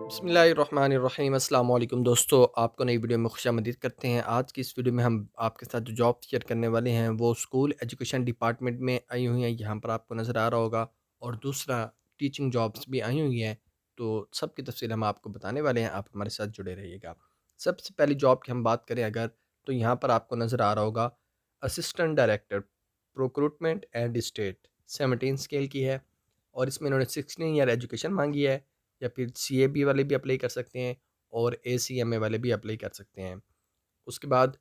बिस्मिल्लाहिर्रहमानिर्रहीम अस्सलाम वालेकुम दोस्तों, आपको नई वीडियो में खुशामदीद करते हैं। आज की इस वीडियो में हम आपके साथ जो जॉब शेयर करने वाले हैं वो स्कूल एजुकेशन डिपार्टमेंट में आई हुई हैं, यहाँ पर आपको नज़र आ रहा होगा। और दूसरा टीचिंग जॉब्स भी आई हुई हैं, तो सब की तफसील हम आपको बताने वाले हैं। आप हमारे साथ जुड़े रहिएगा। सबसे पहली जॉब की हम बात करें अगर, तो यहाँ पर आपको नज़र आ रहा होगा assistant director procurement and state 17 scale की है। और इसमें इन्होंने 16 ईयर एजुकेशन मांगी है, या फिर सीएबी वाले भी अप्लाई कर सकते हैं और एसीएमए वाले भी अप्लाई कर सकते हैं। उसके बाद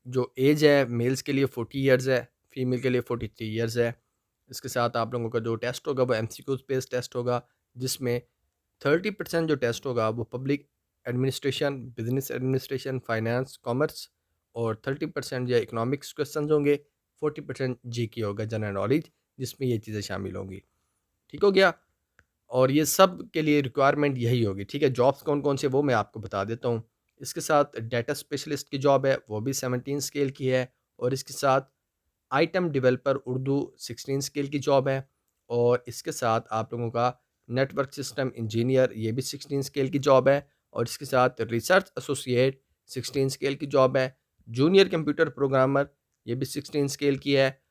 जो एज है मेल्स के लिए 40 इयर्स है, फीमेल के लिए 43 इयर्स है। इसके साथ आप लोगों का जो टेस्ट होगा वो एमसीक्यूज बेस्ड टेस्ट होगा, जिसमें 30% जो टेस्ट होगा वो public administration, business administration, finance, commerce, और 30% जो इकोनॉमिक्स क्वेश्चन होंगे, 40% जीके होगा, जनरल नॉलेज, जिसमें ये चीज़ें शामिल होंगी। ठीक हो गया। और ये सब के लिए रिक्वायरमेंट यही होगी। ठीक है, जॉब्स कौन कौन से वो मैं आपको बता देता हूँ। इसके साथ डाटा स्पेशलिस्ट की जॉब है, वो भी 17 स्केल की है। और इसके साथ आइटम डेवलपर उर्दू 16 स्केल की जॉब है। और इसके साथ आप लोगों का नेटवर्क सिस्टम इंजीनियर, ये भी 16 स्केल की जॉब है। और इसके साथ रिसर्च एसोसिएट 16 स्केल की जॉब है। जूनियर कंप्यूटर प्रोग्रामर, ये भी 16 स्केल की है।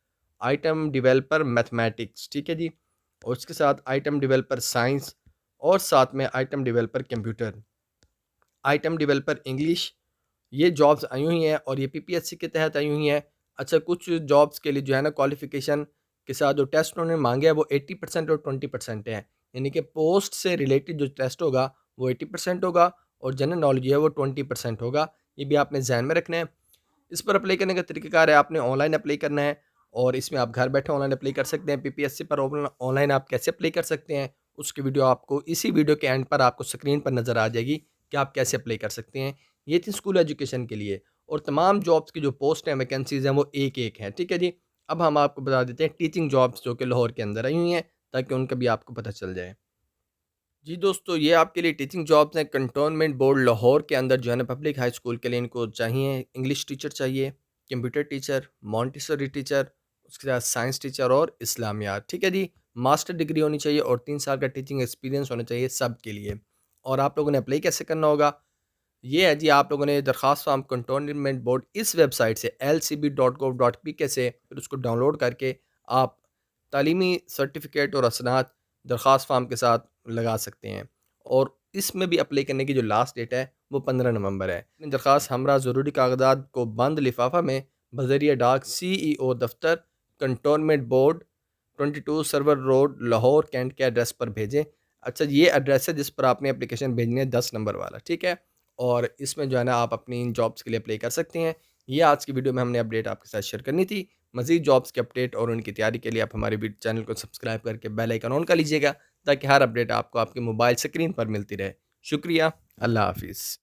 आइटम डेवलपर मैथमेटिक्स, ठीक है जी। और उसके साथ आइटम डेवलपर साइंस, और साथ में item developer computer, item developer English. ये जॉब्स आई हुई हैं और ये पीपीएससी के तहत आई हुई हैं। अच्छा, कुछ जॉब्स के लिए जो है ना क्वालिफिकेशन के साथ जो टेस्ट उन्होंने मांगे हैं वो 80% और 20% है। यानी कि पोस्ट से रिलेटेड जो टेस्ट होगा वो 80% होगा, और जनरल नॉलेज है वो 20% होगा। ये भी आपने ध्यान में रखना है। इस पर अप्लाई करने का तरीक़ाकार है, आपने ऑनलाइन अप्लाई करना है। और इसमें आप घर बैठे ऑनलाइन अप्लाई कर सकते हैं। पीपीएससी पर ऑनलाइन आप कैसे अप्लाई कर सकते हैं, उसकी वीडियो आपको इसी वीडियो के एंड पर आपको स्क्रीन पर नज़र आ जाएगी कि आप कैसे अप्लाई कर सकते हैं। ये थी स्कूल एजुकेशन के लिए। और तमाम जॉब्स की जो पोस्ट हैं, वैकेंसीज़ हैं, वो एक-एक हैं। ठीक है जी। अब हम आपको बता देते हैं टीचिंग जॉब्स जो कि लाहौर के अंदर आई हुई हैं, ताकि उनका भी आपको पता चल जाए। जी दोस्तों, ये आपके लिए टीचिंग जॉब्स हैं। कंटोनमेंट बोर्ड लाहौर के अंदर जो है ना पब्लिक हाई स्कूल के लिए इनको चाहिए, इंग्लिश टीचर चाहिए, कंप्यूटर टीचर, मॉन्टेसरी टीचर, उसके साथ साइंस टीचर और इस्लामियात। ठीक है जी। मास्टर डिग्री होनी चाहिए और 3 साल का टीचिंग एक्सपीरियंस होना चाहिए सब के लिए। और आप लोगों ने अप्लाई कैसे करना होगा, ये है जी, आप लोगों ने दरख्वास्त फॉर्म कंटोनमेंट बोर्ड इस वेबसाइट से lcb.gov.pk से फिर उसको डाउनलोड करके आप तालीमी सर्टिफिकेट और असनाद दरख्वास्त फॉर्म के साथ लगा सकते हैं। और इसमें भी अप्लाई करने की जो लास्ट डेट है वो 15 नवंबर है। दरख्वास्त हमरा ज़रूरी कागजात को बंद लिफाफा में बजरिया डाक CEO दफ्तर cantonment board 22 Sarwar road Lahore cantt के एड्रेस पर भेजें। अच्छा, ये एड्रेस है जिस पर आपने एप्लीकेशन भेजनी है, 10 नंबर वाला। ठीक है। और इसमें जो है ना आप अपनी इन जॉब्स के लिए अप्लाई कर सकते हैं। ये आज की वीडियो में हमने अपडेट आपके साथ शेयर करनी थी। मज़ीद जॉब्स के अपडेट और उनकी तैयारी के लिए आप हमारे चैनल को सब्सक्राइब करके बेल आइकन ऑन कर लीजिएगा, ताकि हर अपडेट आपको आपके मोबाइल स्क्रीन पर मिलती रहे। शुक्रिया। अल्लाह हाफ़िज़।